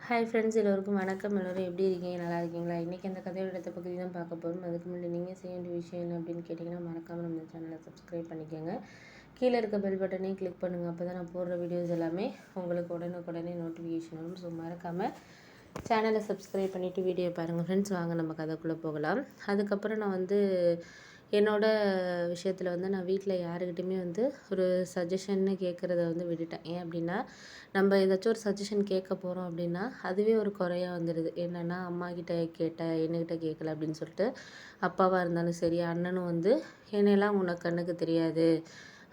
Hi friends, எல்லோருக்கும் வணக்கம். எல்லோரும் எப்படி இருக்கீங்க? நல்லா இருக்கீங்களா? இன்றைக்கி அந்த கதையோட இடத்த பற்றி தான் பார்க்க போகிறோம். அதுக்கு முன்னாடி நீங்கள் செய்ய வேண்டிய விஷயம் என்ன அப்படின்னு கேட்டிங்கன்னா, மறக்காமல் நம்ம சேனலை சப்ஸ்கிரைப் பண்ணிக்கோங்க. கீழே இருக்க பெல் பட்டனையும் கிளிக் பண்ணுங்கள். அப்போ தான் நான் போடுற வீடியோஸ் எல்லாமே உங்களுக்கு உடனுக்குடனே நோட்டிஃபிகேஷன் வரும். ஸோ மறக்காமல் சேனலை சப்ஸ்கிரைப் பண்ணிவிட்டு வீடியோ பாருங்கள் ஃப்ரெண்ட்ஸ். வாங்க நம்ம கதைக்குள்ளே போகலாம். அதுக்கப்புறம் நான் என்னோட விஷயத்தில் நான் வீட்டில் யாருக்கிட்டையுமே ஒரு சஜஷன்னு கேட்குறத விட்டுட்டேன். ஏன் அப்படின்னா, நம்ம ஏதாச்சும் ஒரு சஜஷன் கேட்க போகிறோம் அப்படின்னா அதுவே ஒரு குறையா வந்துடுது. என்னென்னா, அம்மாக்கிட்ட கேட்டேன், என்கிட்ட கேட்கல அப்படின்னு சொல்லிட்டு அப்பாவாக இருந்தாலும் சரி, அண்ணனும் என்னையெல்லாம் உனக்கு கண்ணுக்கு தெரியாது,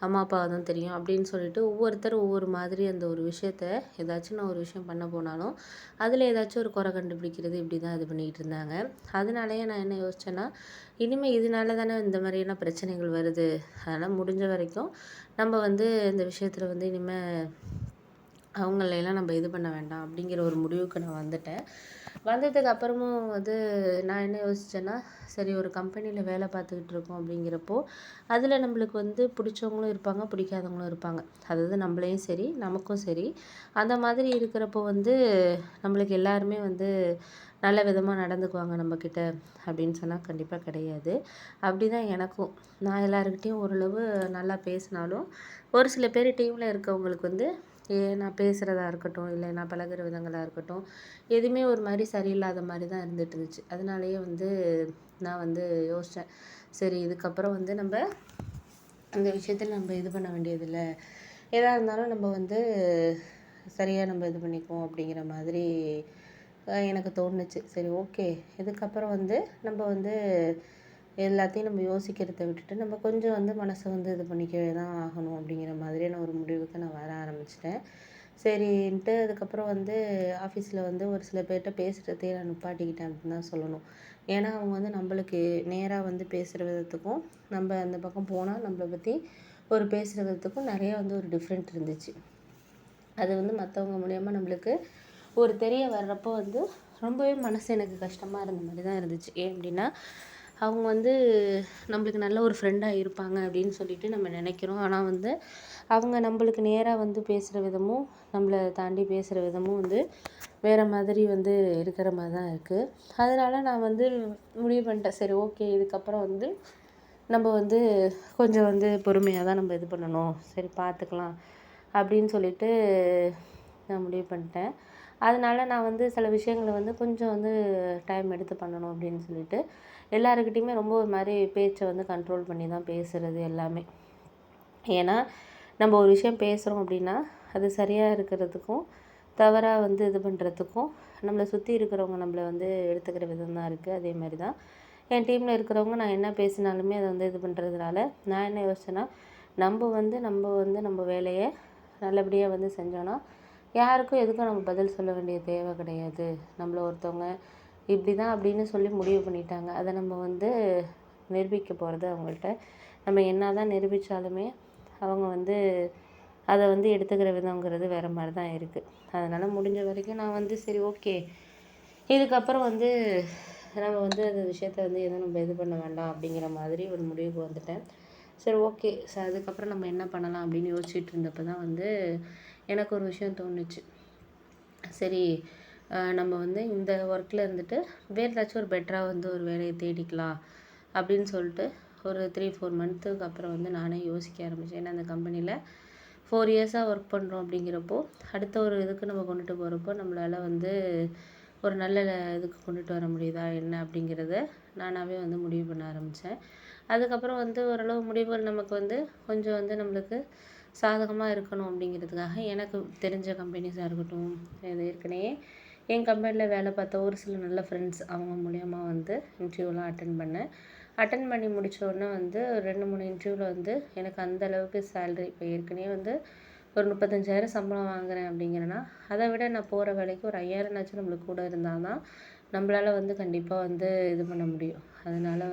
அம்மா அப்பாவை தான் தெரியும் அப்படின்னு சொல்லிட்டு ஒவ்வொருத்தரும் ஒவ்வொரு மாதிரி அந்த ஒரு விஷயத்த ஏதாச்சும் நான் ஒரு விஷயம் பண்ண போனாலும் அதில் ஏதாச்சும் ஒரு குறை கண்டுபிடிக்கிறது, இப்படி தான் இது பண்ணிக்கிட்டு இருந்தாங்க. அதனாலேயே நான் என்ன யோசித்தேன்னா, இனிமேல் இதனால தானே இந்த மாதிரியான பிரச்சனைகள் வருது, அதனால் முடிஞ்ச வரைக்கும் நம்ம இந்த விஷயத்தில் இனிமேல் அவங்களெல்லாம் நம்ம இது பண்ண வேண்டாம் அப்படிங்கிற ஒரு முடிவுக்கு நான் வந்துட்டேன். வந்ததுக்கு அப்புறமும் நான் என்ன யோசித்தேன்னா, சரி, ஒரு கம்பெனியில் வேலை பார்த்துக்கிட்டு இருக்கோம் அப்படிங்கிறப்போ அதில் நம்மளுக்கு பிடிச்சவங்களும் இருப்பாங்க, பிடிக்காதவங்களும் இருப்பாங்க. அதாவது நம்மளையும் சரி, நமக்கும் சரி. அந்த மாதிரி இருக்கிறப்போ நம்மளுக்கு எல்லாருமே நல்ல விதமாக நடந்துக்குவாங்க நம்மக்கிட்ட அப்படின்னு சொன்னால் கண்டிப்பாக கிடையாது. அப்படி தான் எனக்கும். நான் எல்லாருக்கிட்டேயும் ஓரளவு நல்லா பேசினாலும் ஒரு சில பேர் டீமில் இருக்கவங்களுக்கு நான் பேசுகிறதா இருக்கட்டும், இல்லை நான் பழகுற விதங்களாக இருக்கட்டும், எதுவுமே ஒரு மாதிரி சரியில்லாத மாதிரி தான் இருந்துட்டு இருந்துச்சு. அதனாலேயே நான் யோசித்தேன், சரி இதுக்கப்புறம் நம்ம அந்த விஷயத்தில் நம்ம இது பண்ண வேண்டியதில்லை, எதாக இருந்தாலும் நம்ம சரியாக நம்ம இது பண்ணிக்குவோம் அப்படிங்கிற மாதிரி எனக்கு தோணுச்சு. சரி, ஓகே, இதுக்கப்புறம் நம்ம எல்லாத்தையும் நம்ம யோசிக்கிறத விட்டுட்டு நம்ம கொஞ்சம் மனசை இது பண்ணிக்கவே தான் ஆகணும் அப்படிங்கிற மாதிரியான ஒரு முடிவுக்கு நான் வர ஆரம்பிச்சிட்டேன். சரின்ட்டு அதுக்கப்புறம் ஆஃபீஸில் ஒரு சில பேர்கிட்ட பேசுகிறதே நான் நிப்பாட்டிக்கிட்டேன் அப்படின்னு தான் சொல்லணும். ஏன்னா அவங்க நம்மளுக்கு நேராக பேசுகிற விதத்துக்கும் நம்ம அந்த பக்கம் போனால் நம்மளை பற்றி ஒரு பேசுகிற விதத்துக்கும் நிறையா ஒரு டிஃப்ரெண்ட் இருந்துச்சு. அது மற்றவங்க மூலியமாக நம்மளுக்கு ஒரு தெரிய வர்றப்போ ரொம்பவே மனசு எனக்கு கஷ்டமாக இருந்த மாதிரி தான் இருந்துச்சு. ஏன் அப்படின்னா, அவங்க நம்மளுக்கு நல்ல ஒரு ஃப்ரெண்டாக இருப்பாங்க அப்படின்னு சொல்லிட்டு நம்ம நினைக்கிறோம். ஆனால் அவங்க நம்மளுக்கு நேராக பேசுகிற விதமும் நம்மளை தாண்டி பேசுகிற விதமும் வேறு மாதிரி இருக்கிற மாதிரி தான் இருக்குது. அதனால் நான் முடிவு பண்ணிட்டேன், சரி ஓகே, இதுக்கப்புறம் நம்ம கொஞ்சம் பொறுமையாக தான் நம்ம இது பண்ணணும், சரி பார்த்துக்கலாம் அப்படின்னு சொல்லிட்டு நான் முடிவு பண்ணிட்டேன். அதனால் நான் சில விஷயங்களை கொஞ்சம் டைம் எடுத்து பண்ணணும் அப்படின்னு சொல்லிட்டு எல்லாருக்கிட்டையுமே ரொம்ப ஒரு மாதிரி பேச்சை கண்ட்ரோல் பண்ணி தான் பேசுகிறது எல்லாமே. ஏன்னா நம்ம ஒரு விஷயம் பேசுகிறோம் அப்படின்னா அது சரியாக இருக்கிறதுக்கும் தவறாக இது பண்ணுறதுக்கும் நம்மளை சுற்றி இருக்கிறவங்க நம்மளை எடுத்துக்கிற விதம் தான் இருக்குது. அதே மாதிரி தான் என் டீமில் இருக்கிறவங்க நான் என்ன பேசினாலுமே அதை இது பண்ணுறதுனால நான் என்ன யோசிச்சேன்னா, நம்ம வேலையை நல்லபடியாக செஞ்சோன்னா யாருக்கும் எதுக்கும் நம்ம பதில் சொல்ல வேண்டிய தேவை கிடையாது. நம்மளை ஒருத்தவங்க இப்படி தான் அப்படின்னு சொல்லி முடிவு பண்ணிட்டாங்க, அதை நம்ம நிரூபிக்க போகிறது அவங்கள்ட்ட. நம்ம என்ன தான் நிரூபித்தாலுமே அவங்க அதை எடுத்துக்கிற விதங்கிறது வேறு மாதிரி தான் இருக்குது. அதனால் முடிஞ்ச வரைக்கும் நான் சரி ஓகே, இதுக்கப்புறம் நம்ம அந்த விஷயத்த எதுவும் நம்ம இது பண்ண வேண்டாம் அப்படிங்கிற மாதிரி ஒரு முடிவுக்கு வந்துட்டேன். சரி ஓகே, அதுக்கப்புறம் நம்ம என்ன பண்ணலாம் அப்படின்னு யோசிச்சுட்டு இருந்தப்போ தான் எனக்கு ஒரு விஷயம் தோணுச்சு. சரி, நம்ம இந்த ஒர்க்கில் இருந்துட்டு வேறு ஏதாச்சும் ஒரு பெட்டராக ஒரு வேலையை தேடிக்கலாம் அப்படின்னு சொல்லிட்டு ஒரு 3-4 மந்த்துக்கு அப்புறம் நானே யோசிக்க ஆரம்பித்தேன். ஏன்னா அந்த கம்பெனியில் 4 இயர்ஸாக ஒர்க் பண்ணுறோம் அப்படிங்கிறப்போ அடுத்த ஒரு இதுக்கு நம்ம கொண்டுட்டு போகிறப்போ நம்மளால் ஒரு நல்ல இதுக்கு கொண்டுட்டு வர முடியுதா என்ன அப்படிங்கிறத நானாகவே முடிவு பண்ண ஆரம்பித்தேன். அதுக்கப்புறம் ஓரளவு முடிவுகள் நமக்கு கொஞ்சம் நம்மளுக்கு சாதகமாக இருக்கணும் அப்படிங்கிறதுக்காக எனக்கு தெரிஞ்ச கம்பெனிஸாக இருக்கட்டும், இது ஏற்கனவே என் கம்பெனியில் வேலை பார்த்த ஒரு சில நல்ல ஃப்ரெண்ட்ஸ் அவங்க மூலயமா இன்டர்வியூலாம் அட்டன் பண்ணி முடித்தோடனே 2-3 இன்டர்வியூவில் எனக்கு அந்தளவுக்கு சேல்ரி, இப்போ ஏற்கனவே ஒரு 35,000 சம்பளம் வாங்குகிறேன் அப்படிங்கிறேன்னா அதை விட நான் போகிற வேலைக்கு ஒரு 5,000 நம்மளுக்கு கூட இருந்தால் தான் நம்மளால் கண்டிப்பாக இது பண்ண முடியும். அதனால்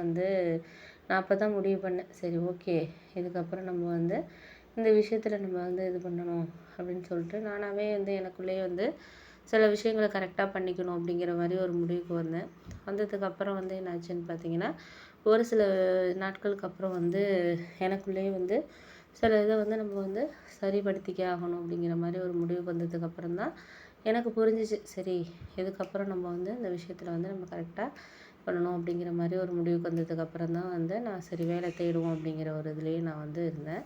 நான் அப்போ தான் முடிவு பண்ணேன், சரி ஓகே, இதுக்கப்புறம் நம்ம இந்த விஷயத்தில் நம்ம இது பண்ணணும் அப்படின்னு சொல்லிட்டு நானாகவே எனக்குள்ளேயே சில விஷயங்களை கரெக்டாக பண்ணிக்கணும் அப்படிங்கிற மாதிரி ஒரு முடிவுக்கு வந்தேன். வந்ததுக்கப்புறம் என்னாச்சுன்னு பார்த்தீங்கன்னா, ஒரு சில நாட்களுக்கு அப்புறம் எனக்குள்ளேயே சில இதை நம்ம சரிப்படுத்திக்க ஆகணும் அப்படிங்கிற மாதிரி ஒரு முடிவுக்கு வந்ததுக்கப்புறம் தான் எனக்கு புரிஞ்சிச்சு. சரி, இதுக்கப்புறம் நம்ம வந்து இந்த விஷயத்தில் வந்து நம்ம கரெக்டாக பண்ணணும் அப்படிங்கிற மாதிரி ஒரு முடிவுக்கு வந்ததுக்கப்புறம் தான் வந்து நான் சரி வேலை தேடுவோம் அப்படிங்கிற ஒரு இதுலேயே நான் வந்து இருந்தேன்.